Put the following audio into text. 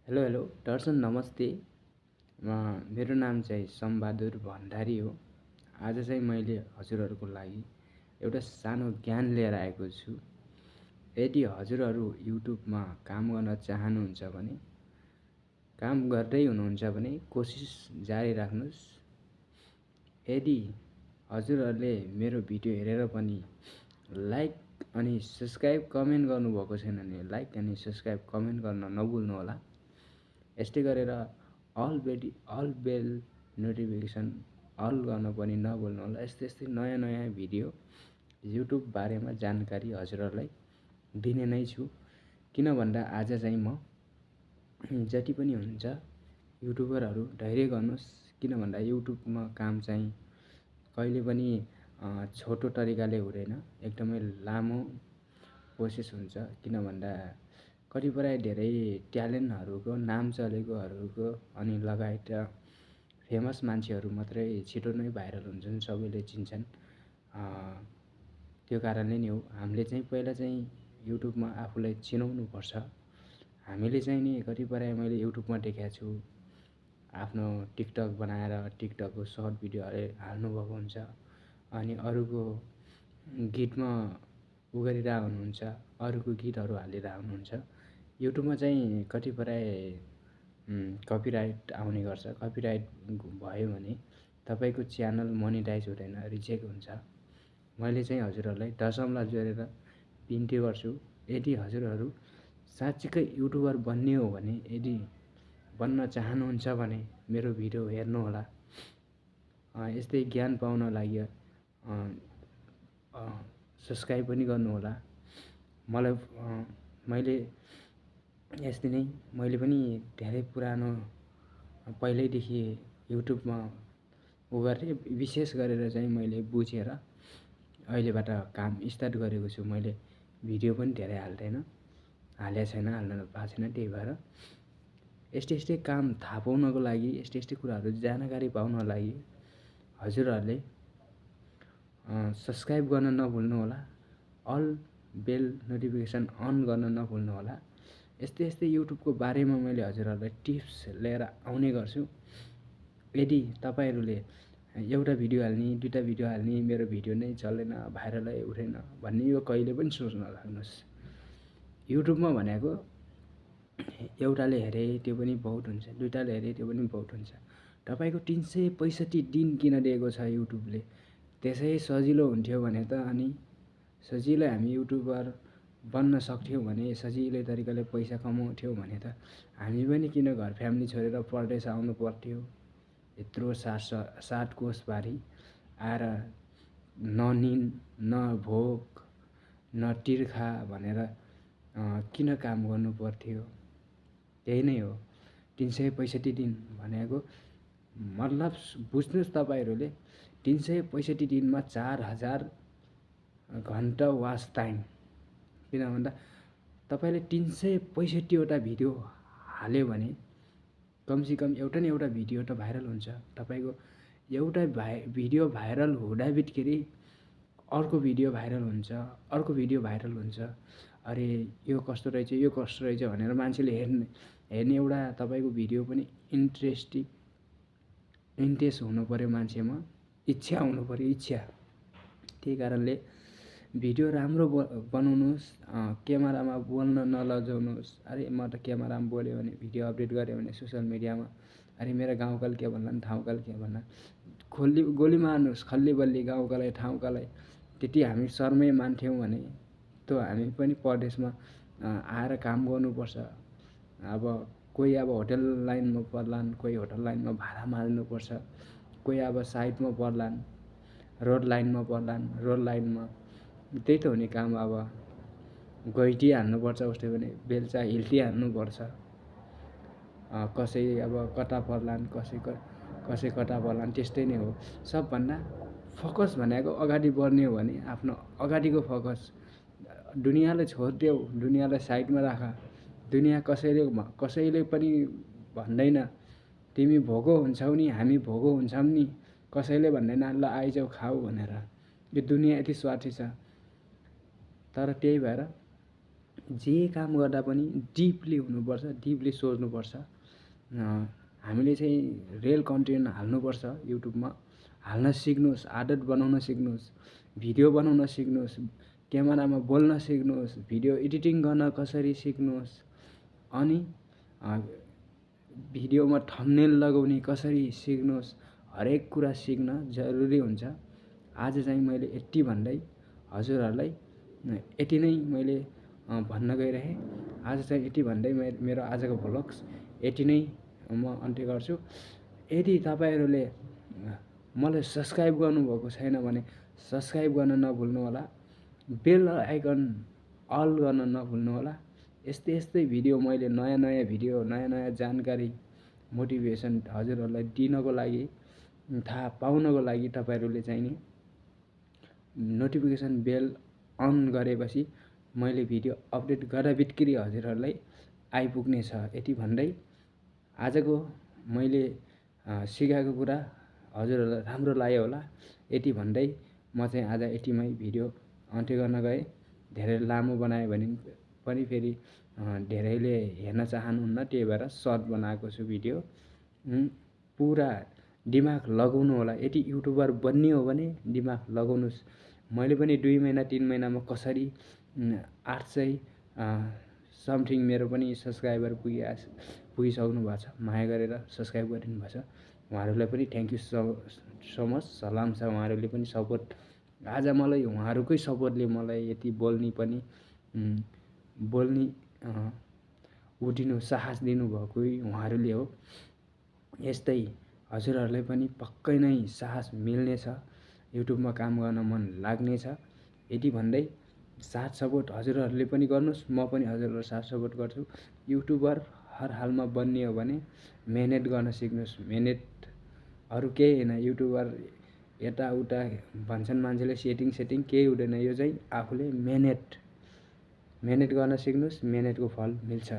Hello hello दर्शन नमस्ते। मेरो नाम चाहिँ सम्बहादुर भण्डारी हो। आज चाहिँ मैले हजुरहरूको लागि एउटा सानो ज्ञान लिएर आएको छु। यदि हजुरहरू युट्युबमा काम गर्न चाहनुहुन्छ भने, काम गर्दै हुनुहुन्छ भने कोसिस जारी राख्नुहोस्। यदि हजुरहरूले मेरो भिडियो हेरेर पनि लाइक अनि सब्सक्राइब कमेन्ट गर्नुभएको छैन भने लाइक अनि सब्सक्राइब कमेन्ट गर्न नभुल्नुहोला। यस्तै गरेर अल बेल नोटिफिकेसन अल गर्न पनि नभुल्नुहोला। यस्तै नयाँ भिडियो युट्युब बारेमा जानकारी हजुरहरूलाई दिने नै छु। किन भन्दा आज चाहिँ म जति पनि हुन्छ युट्युबरहरू धैर्य गर्नुहोस्। किन भन्दा युट्युबमा काम चाहिँ कहिले पनि छोटो तरिकाले हुँदैन, एकदमै लामो प्रोसेस हुन्छ। किन भन्दा कतिपय धेरै ट्यालेन्टहरूको नाम चलेकोहरूको अनि लगायत फेमस मान्छेहरू मात्रै छिटो नै भाइरल हुन्छन्, सबैले चिन्छन्। त्यो कारणले नै हो हामीले चाहिँ पहिला चाहिँ युट्युबमा आफूलाई चिनाउनु पर्छ। हामीले चाहिँ नि कतिपय मैले युट्युबमा देखाएको छु, आफ्नो टिकटक बनाएर टिकटकको सर्ट भिडियोहरू हाल्नुभएको हुन्छ अनि अरूको गीतमा गरिरहेको हुनुहुन्छ, अरूको गीतहरू हालिरहेको हुनुहुन्छ। युट्युबमा चाहिँ कतिपय कपिराइट आउने गर्छ। कपिराइट भयो भने तपाईँको च्यानल मोनिटाइज हुँदैन, रिजेक्ट हुन्छ। मैले चाहिँ हजुरहरूलाई दशमलव जोडेर बिन्ती गर्छु, यदि हजुरहरू साँच्चीकै युट्युबर बन्ने हो भने, यदि बन्न चाहनुहुन्छ भने मेरो भिडियो हेर्नुहोला। यस्तै ज्ञान पाउन लागि सब्सक्राइब पनि गर्नुहोला। मैले यस्तै नै मैले पनि धेरै पुरानो पहिल्यैदेखि युट्युबमा गरेँ। विशेष गरेर चाहिँ मैले बुझेर अहिलेबाट काम स्टार्ट गरेको छु। मैले भिडियो पनि धेरै हालेको छैन, हाल्न पाएको छैन। त्यही भएर यस्तै काम थाहा पाउनको लागि, यस्तै कुराहरू जानकारी पाउनको लागि हजुरहरूले सब्सक्राइब गर्न नभुल्नुहोला। अल बेल नोटिफिकेसन अन गर्न नभुल्नुहोला। यस्तै युट्युबको बारेमा मैले हजुरहरूलाई टिप्स लिएर आउने गर्छु। यदि तपाईँहरूले एउटा भिडियो हाल्ने, दुईवटा भिडियो हाल्ने, मेरो भिडियो नै चलेन, भाइरलै उठेन भन्ने यो कहिले पनि सोच्न लाग्नुहोस्। युट्युबमा भनेको एउटाले हेरे त्यो पनि बहुत हुन्छ, दुईवटाले हेरे त्यो पनि बहुत हुन्छ। तपाईँको 365 दिन किन दिएको छ युट्युबले? त्यसै सजिलो हुन्थ्यो भने त, अनि सजिलै हामी युट्युबर बन्न सक्थ्यौँ भने, सजिलै तरिकाले पैसा कमाउँथ्यौँ भने त हामी पनि किन घर फ्यामिली छोडेर परदेश आउनु पर्थ्यो? यत्रो सात कोसबारी आएर न निन न भोक न तिर्खा भनेर किन काम गर्नु पर्थ्यो? त्यही नै हो 365 दिन भनेको। मतलब बुझ्नुहोस् तपाईँहरूले, 365 दिनमा 4000 घन्टा वाच टाइम। किन भन्दा तपाईँले 365वटा भिडियो हाल्यो भने कमसेकम एउटा न एउटा भिडियो त भाइरल हुन्छ। तपाईँको एउटा भिडियो भाइरल हुँदा बित्तिकै अर्को भिडियो भाइरल हुन्छ, अर्को भिडियो भाइरल हुन्छ। अरे यो कस्तो रहेछ, यो कस्तो रहेछ भनेर मान्छेले हेर्ने एउटा तपाईँको भिडियो पनि इन्ट्रेस्ट हुनु पऱ्यो मान्छेमा, इच्छा हुनु पऱ्यो, इच्छा। त्यही कारणले भिडियो राम्रो बनाउनुहोस्। क्यामेरामा बोल्न नलजाउनुहोस्। अरे म त क्यामेरामा बोल्यो भने, भिडियो अपडेट गऱ्यो भने सोसियल मिडियामा, अरे मेरो गाउँकाले के भन्ला, ठाउँकाले के भन्ला, गोली मार्नुहोस्। खल्ली बल्ली गाउँकालाई ठाउँकालाई त्यति हामी शर्मै मान्थ्यौँ भने त हामी पनि परदेशमा आएर काम गर्नुपर्छ। अब कोही अब होटल लाइनमा पर्लान्, कोही होटल लाइनमा भाडा मार्नुपर्छ, कोही अब साइडमा पर्लान्, रोड लाइनमा पर्लान्, रोड लाइनमा त्यही त हो नि काम। अब गैटी हान्नुपर्छ, उस्तै पनि बेल्चा हिल्टी हान्नुपर्छ। कसै अब कता पर्लान्, कसै कता पर्लान्, त्यस्तै नै हो। सबभन्दा फोकस भनेको अगाडि बढ्ने हो भने आफ्नो अगाडिको फोकस। दुनियाँलाई छोडिदेऊ, दुनियाँलाई साइडमा राख। दुनियाँ कसैले पनि भन्दैन तिमी भोगो हुन्छौ नि, हामी भोगो हुन्छौँ नि, कसैले भन्दैन ल आइजाऊ खाऊ भनेर। यो दुनियाँ यति स्वार्थी छ। तर त्यही भएर जे काम गर्दा पनि डिपली हुनुपर्छ, डिपली सोच्नुपर्छ। हामीले चाहिँ रियल कन्टेन्ट हाल्नुपर्छ युट्युबमा। हाल्न सिक्नुहोस्, आदत बनाउन सिक्नुहोस्, भिडियो बनाउन सिक्नुहोस्, क्यामेरामा बोल्न सिक्नुहोस्, भिडियो एडिटिङ गर्न कसरी सिक्नुहोस्, अनि भिडियोमा थम्बनेल लगाउने कसरी सिक्नुहोस्। हरेक कुरा सिक्न जरुरी हुन्छ। आज चाहिँ मैले यति भन्दै हजुरहरूलाई यति नै मैले भन्न गइरहेँ। आज चाहिँ यति भन्दै मेरो आजको भ्लग्स यति नै म अन्त्य गर्छु। यदि तपाईँहरूले मलाई सब्सक्राइब गर्नुभएको छैन भने सब्सक्राइब गर्न नभुल्नु होला, बेल आइकन अल गर्न नभुल्नु होला। यस्तै यस्तै भिडियो मैले नयाँ भिडियो, नयाँ जानकारी, मोटिभेसन हजुरहरूलाई दिनको लागि, थाहा पाउनको लागि तपाईँहरूले चाहिँ नि नोटिफिकेसन बेल अन गरेपछि मैले भिडियो अपडेट गर्दा बित्तिकै हजुरहरूलाई आइपुग्ने छ। यति भन्दै आजको मैले सिकाएको कुरा हजुरहरूलाई राम्रो लाग्यो होला। यति भन्दै म चाहिँ आज यतिमै भिडियो अन्त्य गर्न गएँ। धेरै लामो बनायो भने पनि फेरि धेरैले हेर्न चाहनुहुन्न, त्यही भएर सर्ट बनाएको छु भिडियो। पुरा दिमाग लगाउनु होला। यदि युट्युबर बन्ने हो भने दिमाग लगाउनुहोस्। मैले पनि 2 महिना 3 महिनामा कसरी 800 समथिङ मेरो पनि सब्सक्राइबर पुगिसक्नु भएको छ। माया गरेर सब्सक्राइब गरिदिनु भएको छ, उहाँहरूलाई पनि थ्याङ्क यू सो मच। सलाम छ। उहाँहरूले पनि सपोर्ट, आज मलाई उहाँहरूकै सपोर्टले मलाई यति बोल्ने उठिनु साहस दिनुभएकै उहाँहरूले हो। यस्तै हजुरहरूलाई पनि पक्कै नै साहस मिल्नेछ, युट्युबमा काम गर्न मन लाग्नेछ। यति भन्दै साथ सपोर्ट हजुरहरूले पनि गर्नुहोस्, म पनि हजुरहरूलाई साथ सपोर्ट गर्छु। युट्युबर हर हालमा बन्ने हो भने मेहनत गर्न सिक्नुहोस्। मेहनत अरू केही होइन। युट्युबर यताउता भन्छन् मान्छेले, सेटिङ केही हुँदैन। यो चाहिँ आफूले मेहनत गर्न सिक्नुहोस्, मेहनतको फल मिल्छ।